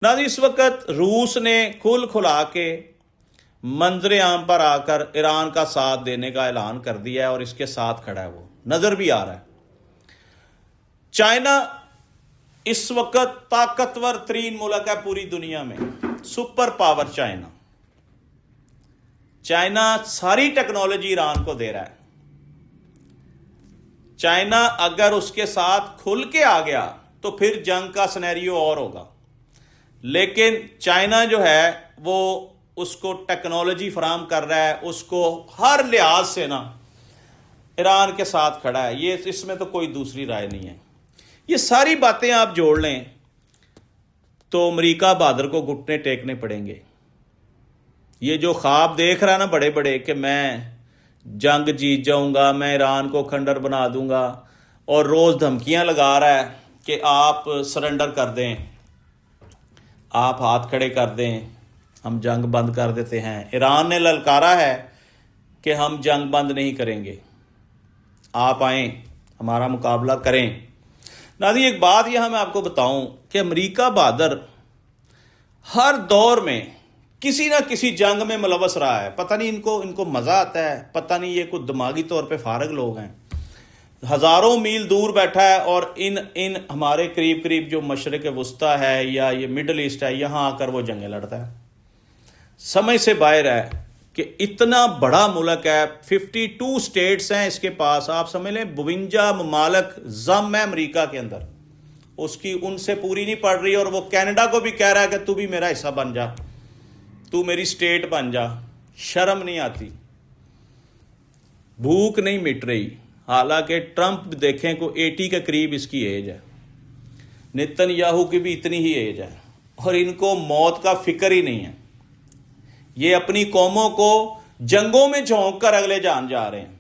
नाज़रीन इस वक्त रूस ने खुल खुला के मंजर आम पर आकर ईरान का साथ देने का ऐलान कर दिया है और इसके साथ खड़ा है, वो नजर भी आ रहा है। चाइना इस वक्त ताकतवर तरीन मुल्क है पूरी दुनिया में, सुपर पावर चाइना। चाइना सारी टेक्नोलॉजी ईरान को दे रहा है। चाइना अगर उसके साथ खुल के आ गया तो फिर जंग का सिनेरियो और होगा, लेकिन चाइना जो है वो उसको टेक्नोलॉजी फराम कर रहा है, उसको हर लिहाज से ना ईरान के साथ खड़ा है। ये इसमें तो कोई दूसरी राय नहीं है। ये सारी बातें आप जोड़ लें तो अमेरिका बहादुर को घुटने टेकने पड़ेंगे। ये जो ख्वाब देख रहा है ना बड़े बड़े कि मैं जंग जीत जाऊंगा, मैं ईरान को खंडर बना दूंगा, और रोज़ धमकियां लगा रहा है कि आप सरेंडर कर दें, आप हाथ खड़े कर दें, हम जंग बंद कर देते हैं। ईरान ने ललकारा है कि हम जंग बंद नहीं करेंगे, आप आएँ हमारा मुकाबला करें। नाज़रीन एक बात यह मैं आपको बताऊं कि अमेरिका बहादुर हर दौर में किसी ना किसी जंग में मुलवस रहा है। पता नहीं इनको मज़ा आता है, पता नहीं ये कुछ दिमागी तौर पे फारग लोग हैं। हज़ारों मील दूर बैठा है और इन हमारे करीब करीब जो मशरिक़ वस्ता है या ये मिडल ईस्ट है, यहाँ आकर वो जंगें लड़ता है। समझ से बाहर है कि इतना बड़ा मुल्क है, 52 स्टेट्स हैं इसके पास। आप समझ लें 52 ममालक जम है अमेरिका के अंदर, उसकी उनसे पूरी नहीं पड़ रही। और वो कनाडा को भी कह रहा है कि तू भी मेरा हिस्सा बन जा, तू मेरी स्टेट बन जा। शर्म नहीं आती, भूख नहीं मिट रही। हालांकि ट्रंप देखें को 80 के करीब इसकी एज है, नेतन्याहू की भी इतनी ही एज है, और इनको मौत का फिक्र ही नहीं है। ये अपनी कौमों को जंगों में झोंक कर अगले जान जा रहे हैं।